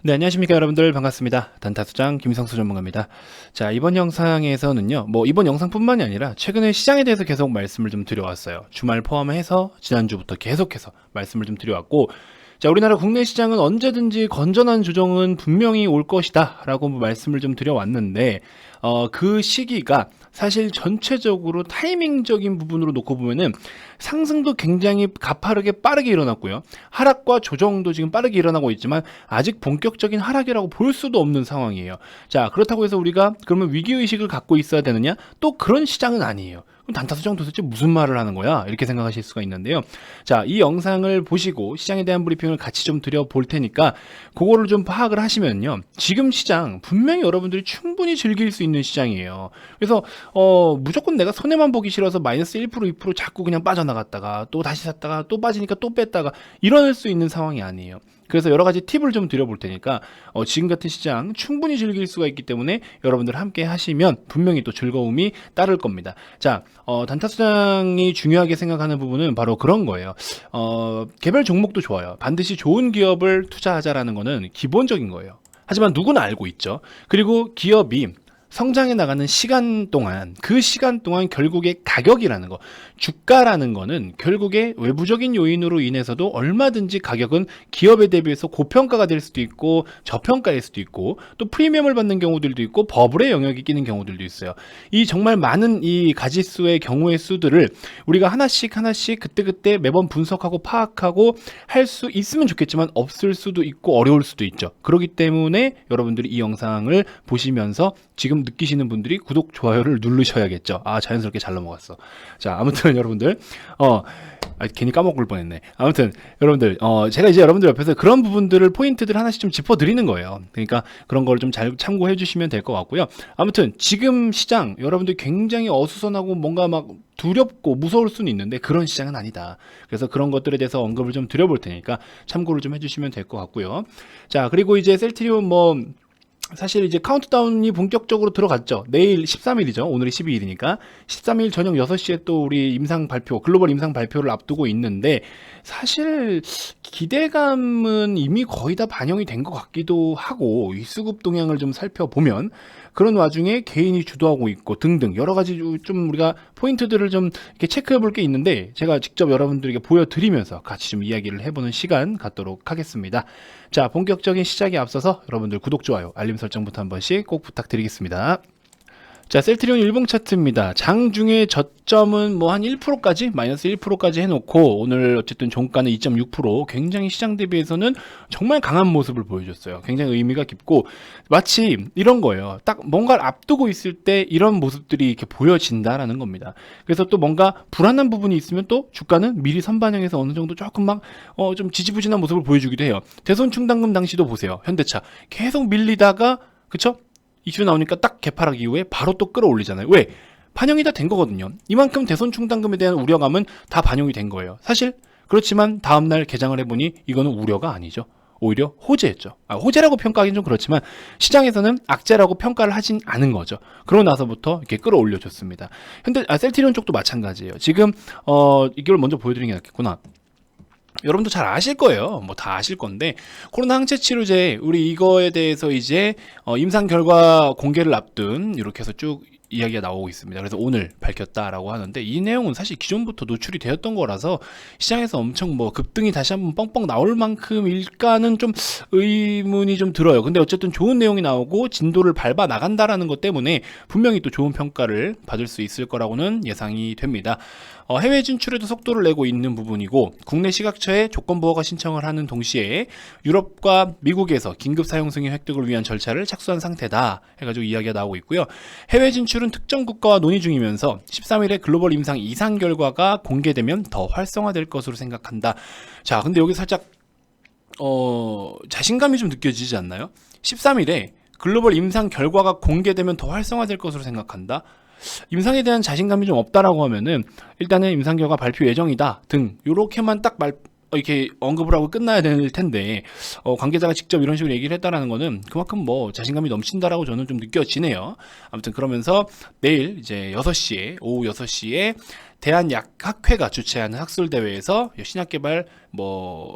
네, 안녕하십니까 여러분들, 반갑습니다. 단타수장 김성수 전문가입니다. 자, 이번 영상에서는요, 이번 영상뿐만이 아니라 최근에 시장에 대해서 계속 말씀을 좀 드려왔어요. 주말 포함해서 지난주부터 계속해서 말씀을 좀 드려왔고, 자, 우리나라 국내 시장은 언제든지 건전한 조정은 분명히 올 것이다 라고 말씀을 좀 드려왔는데, 그 시기가 사실 전체적으로 타이밍적인 부분으로 놓고 보면은 상승도 굉장히 가파르게 빠르게 일어났고요. 하락과 조정도 지금 빠르게 일어나고 있지만 아직 본격적인 하락이라고 볼 수도 없는 상황이에요. 자, 그렇다고 해서 우리가 그러면 위기의식을 갖고 있어야 되느냐? 또 그런 시장은 아니에요. 그럼 단타수장 도대체 무슨 말을 하는 거야? 이렇게 생각하실 수가 있는데요. 자, 이 영상을 보시고 시장에 대한 브리핑을 같이 좀 드려볼 테니까 그거를 좀 파악을 하시면요. 지금 시장 분명히 여러분들이 충분히 즐길 수 있는 시장이에요. 그래서 무조건 내가 손해만 보기 싫어서 마이너스 1% 2% 자꾸 그냥 빠져나갔다가 또 다시 샀다가 또 빠지니까 또 뺐다가 이럴 수 있는 상황이 아니에요. 그래서 여러 가지 팁을 좀 드려볼 테니까 지금 같은 시장 충분히 즐길 수가 있기 때문에 여러분들 함께 하시면 분명히 또 즐거움이 따를 겁니다. 자, 단타수장이 중요하게 생각하는 부분은 바로 그런 거예요. 개별 종목도 좋아요. 반드시 좋은 기업을 투자하자라는 거는 기본적인 거예요. 하지만 누구나 알고 있죠. 그리고 기업이 성장해 나가는 시간 동안, 그 시간 동안 결국에 가격이라는 거, 주가라는 거는 결국에 외부적인 요인으로 인해서도 얼마든지 가격은 기업에 대비해서 고평가가 될 수도 있고 저평가일 수도 있고 또 프리미엄을 받는 경우들도 있고 버블의 영역이 끼는 경우들도 있어요. 이 정말 많은 이 가지수의 경우의 수들을 우리가 하나씩 그때그때 매번 분석하고 파악하고 할 수 있으면 좋겠지만 없을 수도 있고 어려울 수도 있죠. 그렇기 때문에 여러분들이 이 영상을 보시면서 지금 느끼시는 분들이 구독, 좋아요를 누르셔야겠죠. 아, 자연스럽게 잘 넘어갔어. 자, 아무튼 여러분들, 괜히 까먹을 뻔했네. 아무튼 여러분들, 제가 이제 여러분들 옆에서 그런 부분들을 포인트들 하나씩 좀 짚어드리는 거예요. 그러니까 그런 걸 좀 잘 참고해 주시면 될 것 같고요. 아무튼 지금 시장 여러분들 굉장히 어수선하고 뭔가 막 두렵고 무서울 수는 있는데 그런 시장은 아니다. 그래서 그런 것들에 대해서 언급을 좀 드려볼 테니까 참고를 좀 해주시면 될 것 같고요. 자, 그리고 이제 셀트리온 사실 이제 카운트다운이 본격적으로 들어갔죠. 내일 13일이죠. 오늘이 12일이니까 13일 저녁 6시에 또 우리 임상 발표, 글로벌 임상 발표를 앞두고 있는데 사실 기대감은 이미 거의 다 반영이 된 것 같기도 하고 이 수급 동향을 좀 살펴보면 그런 와중에 개인이 주도하고 있고 등등 여러 가지 좀 우리가 포인트들을 좀 이렇게 체크해 볼 게 있는데 제가 직접 여러분들에게 보여드리면서 같이 좀 이야기를 해보는 시간 갖도록 하겠습니다. 자, 본격적인 시작에 앞서서 여러분들 구독, 좋아요, 알림 설정부터 한 번씩 꼭 부탁드리겠습니다. 자, 셀트리온 일봉 차트입니다. 장중에 저점은 한 1%까지, 마이너스 1%까지 해놓고, 오늘 어쨌든 종가는 2.6%, 굉장히 시장 대비해서는 정말 강한 모습을 보여줬어요. 굉장히 의미가 깊고, 마치 이런 거예요. 딱 뭔가를 앞두고 있을 때 이런 모습들이 이렇게 보여진다라는 겁니다. 그래서 또 뭔가 불안한 부분이 있으면 또 주가는 미리 선반영해서 어느 정도 조금 좀 지지부진한 모습을 보여주기도 해요. 대손 충당금 당시도 보세요. 현대차. 계속 밀리다가, 그쵸? 이슈 나오니까 딱 개파락 이후에 바로 또 끌어올리잖아요. 왜? 반영이 다 된 거거든요. 이만큼 대손 충당금에 대한 우려감은 다 반영이 된 거예요. 사실 그렇지만 다음날 개장을 해보니 이거는 우려가 아니죠. 오히려 호재였죠. 호재라고 평가하기는 좀 그렇지만 시장에서는 악재라고 평가를 하진 않은 거죠. 그러고 나서부터 이렇게 끌어올려줬습니다. 셀트리온 쪽도 마찬가지예요. 지금 이걸 먼저 보여드리는 게 낫겠구나. 여러분도 잘 아실 거예요. 다 아실 건데 코로나 항체 치료제 우리 이거에 대해서 이제 임상 결과 공개를 앞둔 이렇게 해서 쭉 이야기가 나오고 있습니다. 그래서 오늘 밝혔다라고 하는데 이 내용은 사실 기존부터 노출이 되었던 거라서 시장에서 엄청 급등이 다시 한번 뻥뻥 나올 만큼일까는 좀 의문이 좀 들어요. 근데 어쨌든 좋은 내용이 나오고 진도를 밟아 나간다라는 것 때문에 분명히 또 좋은 평가를 받을 수 있을 거라고는 예상이 됩니다. 해외 진출에도 속도를 내고 있는 부분이고 국내 시각처에 조건부허가 신청을 하는 동시에 유럽과 미국에서 긴급 사용 승인 획득을 위한 절차를 착수한 상태다 해가지고 이야기가 나오고 있고요. 해외 진출은 특정 국가와 논의 중이면서 13일에 글로벌 임상 이상 결과가 공개되면 더 활성화될 것으로 생각한다. 자, 근데 여기 살짝 자신감이 좀 느껴지지 않나요? 13일에 글로벌 임상 결과가 공개되면 더 활성화될 것으로 생각한다. 임상에 대한 자신감이 좀 없다라고 하면은 일단은 임상 결과 발표 예정이다 등 요렇게만 딱 이렇게 언급을 하고 끝나야 될 텐데 관계자가 직접 이런 식으로 얘기를 했다라는 거는 그만큼 뭐 자신감이 넘친다라고 저는 좀 느껴지네요. 아무튼 그러면서 내일 이제 6시에 오후 6시에 대한약학회가 주최하는 학술대회에서 신약개발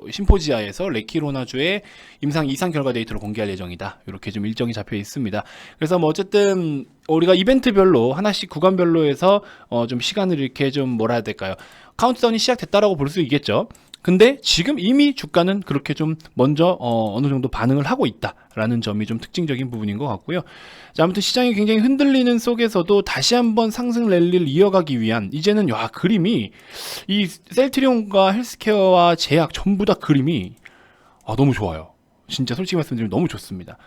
심포지아에서 레키로나주의 임상 이상 결과 데이터를 공개할 예정이다. 이렇게 좀 일정이 잡혀 있습니다. 그래서 뭐 어쨌든 우리가 이벤트별로 하나씩 구간별로 해서 좀 시간을 이렇게 좀 뭐라 해야 될까요? 카운트다운이 시작됐다라고 볼 수 있겠죠. 근데 지금 이미 주가는 그렇게 좀 먼저 어느 정도 반응을 하고 있다라는 점이 좀 특징적인 부분인 것 같고요. 자, 아무튼 시장이 굉장히 흔들리는 속에서도 다시 한번 상승 랠리를 이어가기 위한 이제는 그림이 이 셀트리온과 헬스케어와 제약 전부 다 그림이 너무 좋아요. 진짜 솔직히 말씀드리면 너무 좋습니다.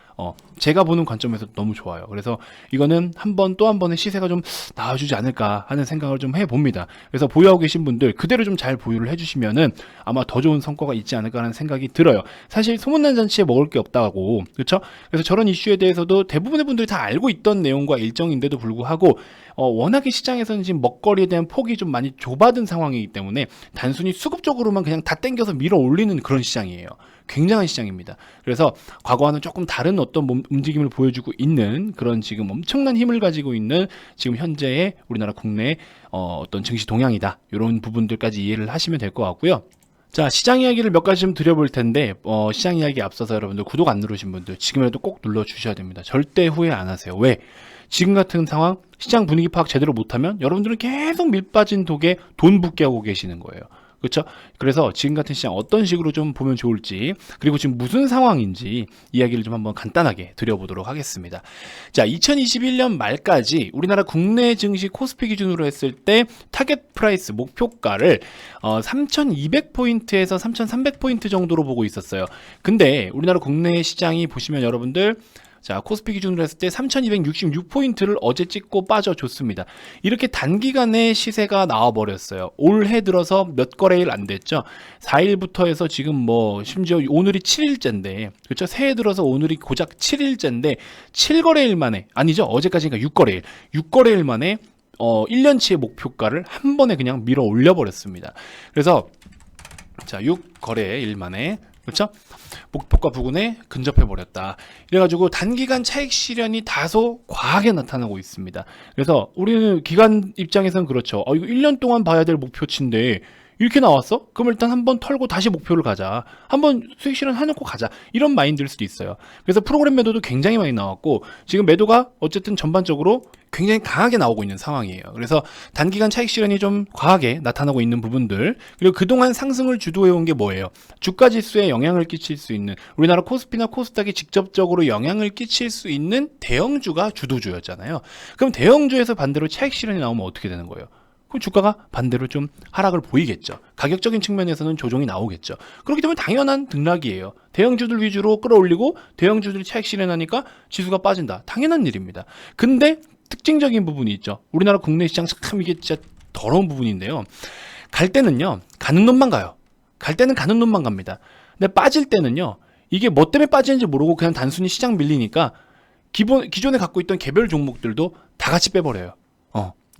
제가 보는 관점에서 너무 좋아요. 그래서 이거는 또 한 번의 시세가 좀 나와주지 않을까 하는 생각을 좀 해봅니다. 그래서 보유하고 계신 분들 그대로 좀 잘 보유를 해주시면은 아마 더 좋은 성과가 있지 않을까 하는 생각이 들어요. 사실 소문난 잔치에 먹을 게 없다고, 그렇죠? 그래서 저런 이슈에 대해서도 대부분의 분들이 다 알고 있던 내용과 일정인데도 불구하고 워낙에 시장에서는 지금 먹거리에 대한 폭이 좀 많이 좁아든 상황이기 때문에 단순히 수급적으로만 그냥 다 땡겨서 밀어 올리는 그런 시장이에요. 굉장한 시장입니다. 그래서 과거와는 조금 다른 어떤 움직임을 보여주고 있는 그런 지금 엄청난 힘을 가지고 있는 지금 현재의 우리나라 국내 어떤 증시 동향이다. 이런 부분들까지 이해를 하시면 될 것 같고요. 자, 시장 이야기를 몇 가지 좀 드려볼 텐데 시장 이야기에 앞서서 여러분들 구독 안 누르신 분들 지금이라도 꼭 눌러주셔야 됩니다. 절대 후회 안 하세요. 왜? 지금 같은 상황 시장 분위기 파악 제대로 못하면 여러분들은 계속 밀 빠진 독에 돈 붓게 하고 계시는 거예요. 그렇죠? 그래서 지금 같은 시장 어떤 식으로 좀 보면 좋을지, 그리고 지금 무슨 상황인지 이야기를 좀 한번 간단하게 드려보도록 하겠습니다. 자, 2021년 말까지 우리나라 국내 증시 코스피 기준으로 했을 때 타겟 프라이스 목표가를 3,200포인트에서 3,300포인트 정도로 보고 있었어요. 근데 우리나라 국내 시장이 보시면 여러분들, 자, 코스피 기준으로 했을 때 3,266포인트를 어제 찍고 빠져줬습니다. 이렇게 단기간에 시세가 나와버렸어요. 올해 들어서 몇 거래일 안 됐죠. 4일부터 해서 지금 심지어 오늘이 7일째인데, 그렇죠? 새해 들어서 오늘이 고작 7일째인데 7거래일 만에, 아니죠, 어제까지니까 6거래일 6거래일 만에 1년치의 목표가를 한 번에 그냥 밀어 올려버렸습니다. 그래서 자, 6거래일 만에, 그렇죠? 목표가 부근에 근접해 버렸다. 이래가지고 단기간 차익 실현이 다소 과하게 나타나고 있습니다. 그래서 우리는 기관 입장에서는 그렇죠. 이거 1년 동안 봐야 될 목표치인데 이렇게 나왔어? 그럼 일단 한번 털고 다시 목표를 가자. 한번 수익 실현 해놓고 가자. 이런 마인드일 수도 있어요. 그래서 프로그램 매도도 굉장히 많이 나왔고 지금 매도가 어쨌든 전반적으로 굉장히 강하게 나오고 있는 상황이에요. 그래서 단기간 차익 실현이 좀 과하게 나타나고 있는 부분들, 그리고 그동안 상승을 주도해온 게 뭐예요? 주가 지수에 영향을 끼칠 수 있는, 우리나라 코스피나 코스닥이 직접적으로 영향을 끼칠 수 있는 대형주가 주도주였잖아요. 그럼 대형주에서 반대로 차익 실현이 나오면 어떻게 되는 거예요? 그럼 주가가 반대로 좀 하락을 보이겠죠. 가격적인 측면에서는 조정이 나오겠죠. 그렇기 때문에 당연한 등락이에요. 대형주들 위주로 끌어올리고 대형주들이 차익 실현하니까 지수가 빠진다. 당연한 일입니다. 근데 특징적인 부분이 있죠. 우리나라 국내 시장 참 이게 진짜 더러운 부분인데요. 갈 때는요, 가는 놈만 가요. 갈 때는 가는 놈만 갑니다. 근데 빠질 때는요, 이게 뭐 때문에 빠지는지 모르고 그냥 단순히 시장 밀리니까 기존에 갖고 있던 개별 종목들도 다 같이 빼버려요.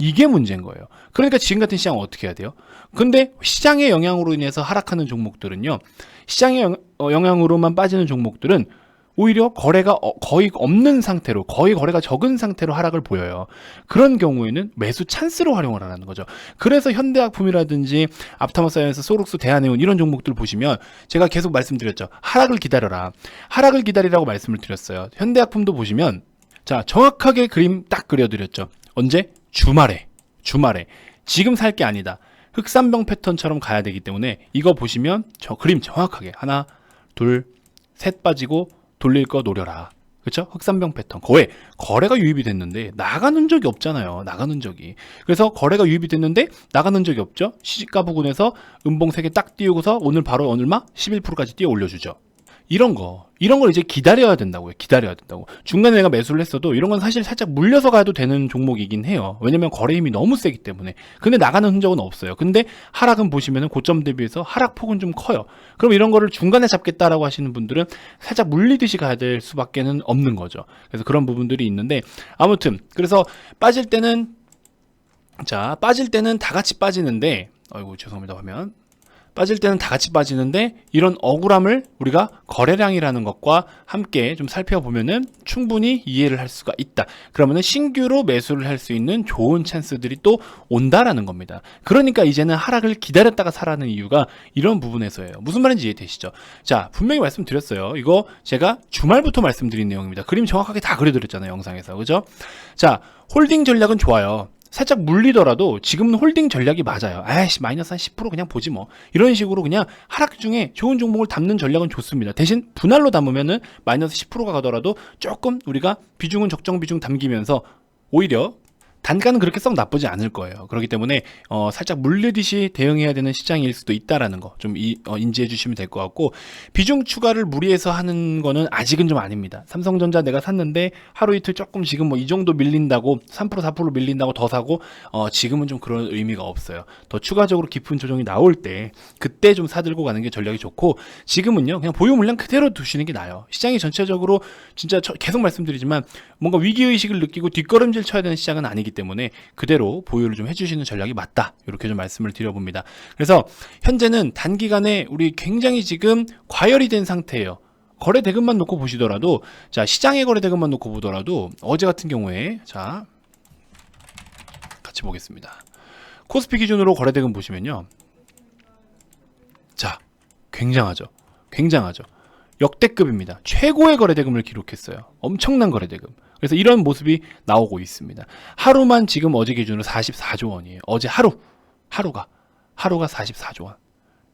이게 문제인 거예요. 그러니까 지금 같은 시장은 어떻게 해야 돼요? 근데 시장의 영향으로 인해서 하락하는 종목들은요, 시장의 영향으로만 빠지는 종목들은 오히려 거래가 거의 없는 상태로, 거의 거래가 적은 상태로 하락을 보여요. 그런 경우에는 매수 찬스로 활용을 하라는 거죠. 그래서 현대약품이라든지 앞타마사이언스, 소록스, 대한해운 이런 종목들 보시면 제가 계속 말씀드렸죠. 하락을 기다려라. 하락을 기다리라고 말씀을 드렸어요. 현대약품도 보시면, 자, 정확하게 그림 딱 그려드렸죠. 언제? 주말에 지금 살 게 아니다. 흑산병 패턴처럼 가야 되기 때문에 이거 보시면 저 그림 정확하게 하나, 둘, 셋 빠지고 돌릴 거 노려라. 그렇죠? 흑산병 패턴. 거래가 유입이 됐는데 나가는 적이 없잖아요. 나가는 적이. 그래서 거래가 유입이 됐는데 나가는 적이 없죠. 시집가 부근에서 음봉 3개 딱 띄우고서 오늘 바로 얼마? 11%까지 띄워 올려주죠. 이런 걸 이제 기다려야 된다고요. 기다려야 된다고. 중간에 내가 매수를 했어도 이런 건 사실 살짝 물려서 가도 되는 종목이긴 해요. 왜냐면 거래 힘이 너무 세기 때문에. 근데 나가는 흔적은 없어요. 근데 하락은 보시면은 고점 대비해서 하락폭은 좀 커요. 그럼 이런 거를 중간에 잡겠다라고 하시는 분들은 살짝 물리듯이 가야 될 수밖에는 없는 거죠. 그래서 그런 부분들이 있는데, 아무튼 그래서 빠질 때는 다 같이 빠지는데, 아이고 죄송합니다. 화면. 빠질 때는 다 같이 빠지는데 이런 억울함을 우리가 거래량이라는 것과 함께 좀 살펴보면은 충분히 이해를 할 수가 있다. 그러면은 신규로 매수를 할 수 있는 좋은 찬스들이 또 온다라는 겁니다. 그러니까 이제는 하락을 기다렸다가 사라는 이유가 이런 부분에서예요. 무슨 말인지 이해되시죠? 자, 분명히 말씀드렸어요. 이거 제가 주말부터 말씀드린 내용입니다. 그림 정확하게 다 그려드렸잖아요, 영상에서. 그죠? 자, 홀딩 전략은 좋아요. 살짝 물리더라도 지금은 홀딩 전략이 맞아요. 아이씨, 마이너스 한 10% 그냥 보지 뭐. 이런 식으로 그냥 하락 중에 좋은 종목을 담는 전략은 좋습니다. 대신 분할로 담으면은 마이너스 10%가 가더라도 조금 우리가 비중은 적정 비중 담기면서 오히려 단가는 그렇게 썩 나쁘지 않을 거예요. 그렇기 때문에 살짝 물리듯이 대응해야 되는 시장일 수도 있다라는 거 좀 인지해 주시면 될 것 같고, 비중 추가를 무리해서 하는 거는 아직은 좀 아닙니다. 삼성전자 내가 샀는데 하루 이틀 조금 지금 뭐 이 정도 밀린다고 3% 4% 밀린다고 더 사고 지금은 좀 그런 의미가 없어요. 더 추가적으로 깊은 조정이 나올 때 그때 좀 사들고 가는 게 전략이 좋고, 지금은요 그냥 보유 물량 그대로 두시는 게 나아요. 시장이 전체적으로 진짜 계속 말씀드리지만 뭔가 위기의식을 느끼고 뒷걸음질 쳐야 되는 시장은 아니기 때문에 그대로 보유를 좀 해주시는 전략이 맞다, 이렇게 좀 말씀을 드려봅니다. 그래서 현재는 단기간에 우리 굉장히 지금 과열이 된 상태예요. 거래 대금만 놓고 보시더라도, 자, 시장의 거래 대금만 놓고 보더라도 어제 같은 경우에, 자, 같이 보겠습니다. 코스피 기준으로 거래 대금 보시면요, 자, 굉장하죠. 굉장하죠. 역대급입니다. 최고의 거래 대금을 기록했어요. 엄청난 거래 대금. 그래서 이런 모습이 나오고 있습니다. 하루만 지금 어제 기준으로 44조 원이에요. 어제 하루가 44조 원.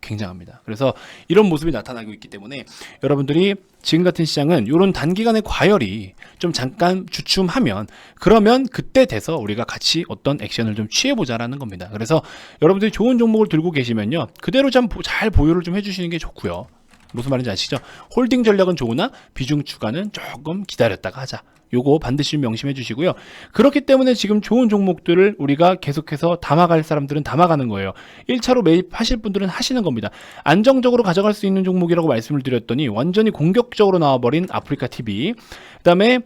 굉장합니다. 그래서 이런 모습이 나타나고 있기 때문에 여러분들이 지금 같은 시장은 이런 단기간의 과열이 좀 잠깐 주춤하면, 그러면 그때 돼서 우리가 같이 어떤 액션을 좀 취해보자라는 겁니다. 그래서 여러분들이 좋은 종목을 들고 계시면요, 그대로 좀 잘 보유를 좀 해주시는 게 좋고요. 무슨 말인지 아시죠? 홀딩 전략은 좋으나 비중 추가는 조금 기다렸다가 하자. 요거 반드시 명심해 주시고요. 그렇기 때문에 지금 좋은 종목들을 우리가 계속해서 담아갈 사람들은 담아가는 거예요. 1차로 매입하실 분들은 하시는 겁니다. 안정적으로 가져갈 수 있는 종목이라고 말씀을 드렸더니 완전히 공격적으로 나와버린 아프리카 TV. 그다음에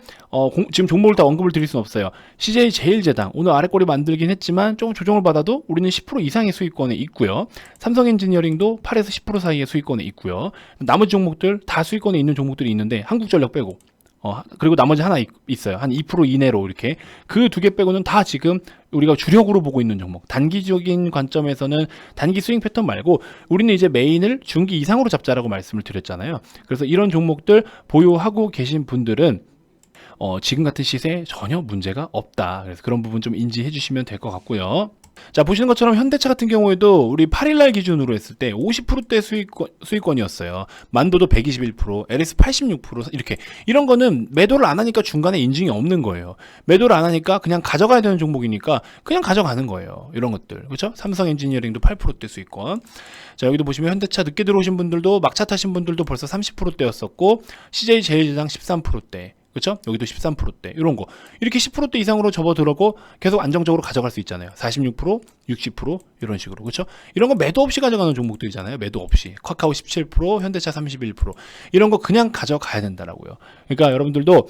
지금 종목을 다 언급을 드릴 수는 없어요. CJ 제일제당 오늘 아래꼬리 만들긴 했지만 조금 조정을 받아도 우리는 10% 이상의 수익권에 있고요. 삼성엔지니어링도 8에서 10% 사이의 수익권에 있고요. 나머지 종목들 다 수익권에 있는 종목들이 있는데 한국전력 빼고, 그리고 나머지 하나 있어요. 한 2% 이내로 이렇게. 그 두 개 빼고는 다 지금 우리가 주력으로 보고 있는 종목. 단기적인 관점에서는 단기 스윙 패턴 말고 우리는 이제 메인을 중기 이상으로 잡자라고 말씀을 드렸잖아요. 그래서 이런 종목들 보유하고 계신 분들은 지금 같은 시세에 전혀 문제가 없다. 그래서 그런 부분 좀 인지해 주시면 될 것 같고요. 자, 보시는 것처럼 현대차 같은 경우에도 우리 8일날 기준으로 했을 때 50%대 수익권이었어요. 만도도 121%, LS 86%, 이렇게. 이런 거는 매도를 안 하니까 중간에 인증이 없는 거예요. 매도를 안 하니까 그냥 가져가야 되는 종목이니까 그냥 가져가는 거예요. 이런 것들. 그렇죠? 삼성 엔지니어링도 8%대 수익권. 자, 여기도 보시면 현대차 늦게 들어오신 분들도, 막차 타신 분들도 벌써 30%대였었고, CJ 제일제당 13%대. 그렇죠? 여기도 13%대 이런 거 이렇게 10%대 이상으로 접어들어고 계속 안정적으로 가져갈 수 있잖아요. 46%, 60% 이런 식으로. 그렇죠? 이런 거 매도 없이 가져가는 종목들이잖아요. 매도 없이. 카카오 17%, 현대차 31%. 이런 거 그냥 가져가야 된다라고요. 그러니까 여러분들도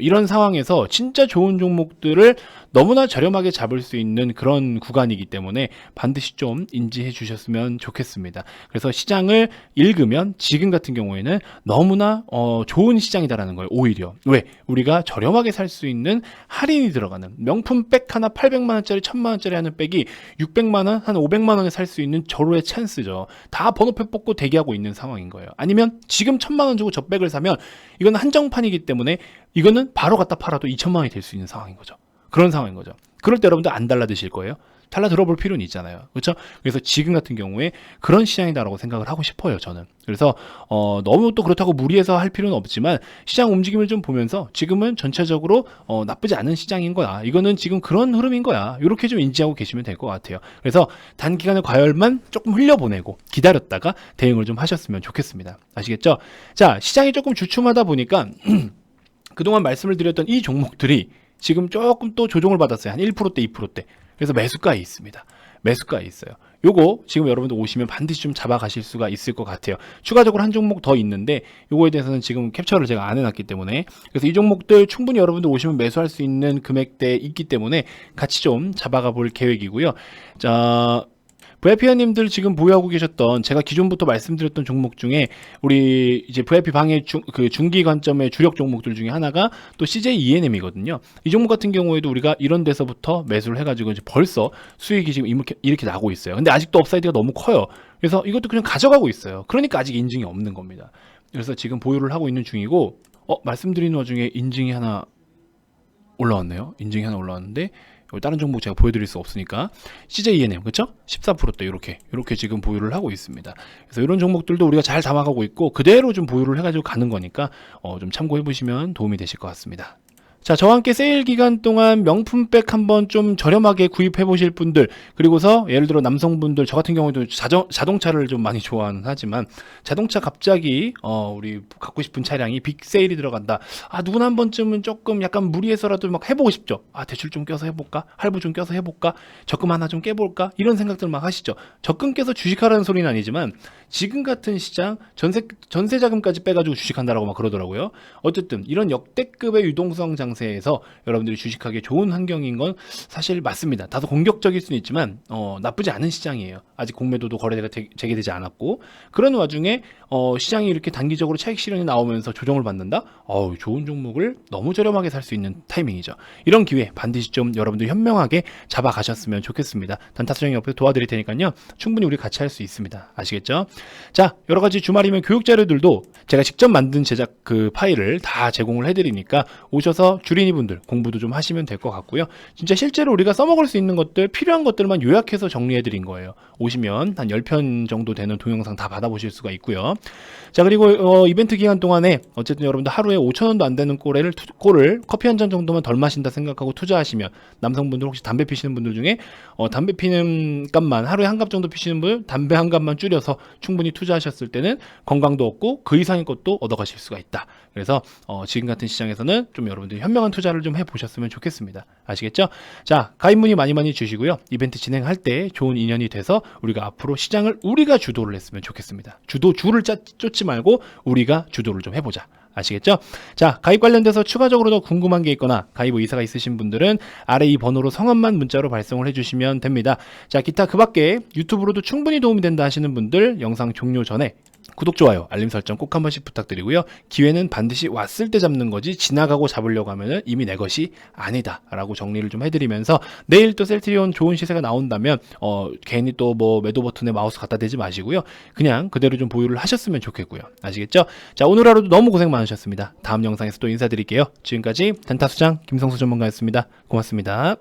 이런 상황에서 진짜 좋은 종목들을 너무나 저렴하게 잡을 수 있는 그런 구간이기 때문에 반드시 좀 인지해 주셨으면 좋겠습니다. 그래서 시장을 읽으면 지금 같은 경우에는 너무나 좋은 시장이다라는 거예요. 오히려. 왜? 우리가 저렴하게 살 수 있는 할인이 들어가는 명품 백 하나 800만 원짜리 1000만 원짜리 하는 백이 600만 원, 한 500만 원에 살 수 있는 절호의 찬스죠. 다 번호표 뽑고 대기하고 있는 상황인 거예요. 아니면 지금 1000만 원 주고 저 백을 사면 이거는 한정판이기 때문에 이거는 바로 갖다 팔아도 2000만 원이 될 수 있는 상황인 거죠. 그런 상황인 거죠. 그럴 때 여러분들 안 달라드실 거예요. 달라 들어볼 필요는 있잖아요. 그렇죠? 그래서 지금 같은 경우에 그런 시장이다라고 생각을 하고 싶어요, 저는. 그래서 너무 또 그렇다고 무리해서 할 필요는 없지만 시장 움직임을 좀 보면서 지금은 전체적으로 나쁘지 않은 시장인 거야. 이거는 지금 그런 흐름인 거야. 이렇게 좀 인지하고 계시면 될 것 같아요. 그래서 단기간의 과열만 조금 흘려보내고 기다렸다가 대응을 좀 하셨으면 좋겠습니다. 아시겠죠? 자, 시장이 조금 주춤하다 보니까 그동안 말씀을 드렸던 이 종목들이 지금 조금 또 조정을 받았어요. 한 1%대, 2%대. 그래서 매수가에 있습니다. 매수가에 있어요. 요거 지금 여러분들 오시면 반드시 좀 잡아가실 수가 있을 것 같아요. 추가적으로 한 종목 더 있는데 요거에 대해서는 지금 캡처를 제가 안 해놨기 때문에, 그래서 이 종목들 충분히 여러분들 오시면 매수할 수 있는 금액대에 있기 때문에 같이 좀 잡아가 볼 계획이고요. 자, VIP님들 지금 보유하고 계셨던 제가 기존부터 말씀드렸던 종목 중에 우리 이제 VIP 방의 중기 관점의 주력 종목들 중에 하나가 또 CJ ENM이거든요. 이 종목 같은 경우에도 우리가 이런 데서부터 매수를 해가지고 이제 벌써 수익이 지금 이렇게 나고 있어요. 근데 아직도 업사이드가 너무 커요. 그래서 이것도 그냥 가져가고 있어요. 그러니까 아직 인증이 없는 겁니다. 그래서 지금 보유를 하고 있는 중이고, 말씀드리는 와중에 인증이 하나 올라왔네요. 인증이 하나 올라왔는데 다른 종목 제가 보여드릴 수 없으니까 CJ ENM 그쵸? 14%대 이렇게 지금 보유를 하고 있습니다. 그래서 이런 종목들도 우리가 잘 담아가고 있고 그대로 좀 보유를 해가지고 가는 거니까 좀 참고해 보시면 도움이 되실 것 같습니다. 자, 저와 함께 세일 기간 동안 명품백 한번 좀 저렴하게 구입해 보실 분들, 그리고서 예를 들어 남성분들, 저 같은 경우에도 자동차를 좀 많이 좋아하는 하지만 자동차 갑자기 우리 갖고 싶은 차량이 빅세일이 들어간다. 누구나 한 번쯤은 조금 약간 무리해서라도 막 해보고 싶죠. 대출 좀 껴서 해볼까? 할부 좀 껴서 해볼까? 적금 하나 좀 깨볼까? 이런 생각들 막 하시죠. 적금 깨서 주식하라는 소리는 아니지만 지금 같은 시장 전세 자금까지 빼가지고 주식한다라고 막 그러더라고요. 어쨌든 이런 역대급의 유동성 장세에서 여러분들이 주식하기 좋은 환경인 건 사실 맞습니다. 다소 공격적일 수는 있지만 나쁘지 않은 시장이에요. 아직 공매도도 거래가 재개되지 않았고 그런 와중에 시장이 이렇게 단기적으로 차익 실현이 나오면서 조정을 받는다? 좋은 종목을 너무 저렴하게 살 수 있는 타이밍이죠. 이런 기회 반드시 좀 여러분들 현명하게 잡아가셨으면 좋겠습니다. 단타수정이 옆에서 도와드릴 테니까요. 충분히 우리 같이 할 수 있습니다. 아시겠죠? 자, 여러가지 주말이면 교육 자료들도 제가 직접 만든 제작 파일을 다 제공을 해드리니까 오셔서 주린이분들 공부도 좀 하시면 될 것 같고요. 진짜 실제로 우리가 써먹을 수 있는 것들, 필요한 것들만 요약해서 정리해드린 거예요. 오시면 한 10편 정도 되는 동영상 다 받아보실 수가 있고요. 자, 그리고 이벤트 기간 동안에 어쨌든 여러분들 하루에 5,000원도 안 되는 꼴을 커피 한 잔 정도만 덜 마신다 생각하고 투자하시면, 남성분들 혹시 담배 피시는 분들 중에 담배 피는 값만 하루에 한 갑 정도 피시는 분 담배 한 갑만 줄여서 충분히 투자하셨을 때는 건강도 얻고 그 이상의 것도 얻어가실 수가 있다. 그래서 지금 같은 시장에서는 좀 여러분들이 현명한 투자를 좀 해보셨으면 좋겠습니다. 아시겠죠? 자, 가입 문의 많이 주시고요. 이벤트 진행할 때 좋은 인연이 돼서 우리가 앞으로 시장을 우리가 주도를 했으면 좋겠습니다. 주를 쫓지 말고 우리가 주도를 좀 해보자. 아시겠죠? 자, 가입 관련돼서 추가적으로 더 궁금한 게 있거나 가입 의사가 있으신 분들은 아래 이 번호로 성함만 문자로 발송을 해주시면 됩니다. 자, 기타 그 밖에 유튜브로도 충분히 도움이 된다 하시는 분들 영상 종료 전에 구독, 좋아요, 알림 설정 꼭 한 번씩 부탁드리고요. 기회는 반드시 왔을 때 잡는 거지 지나가고 잡으려고 하면은 이미 내 것이 아니다 라고 정리를 좀 해드리면서 내일 또 셀트리온 좋은 시세가 나온다면 괜히 또 뭐 매도 버튼에 마우스 갖다 대지 마시고요. 그냥 그대로 좀 보유를 하셨으면 좋겠고요. 아시겠죠? 자, 오늘 하루도 너무 고생 많으셨습니다. 다음 영상에서 또 인사드릴게요. 지금까지 단타수장 김성수 전문가였습니다. 고맙습니다.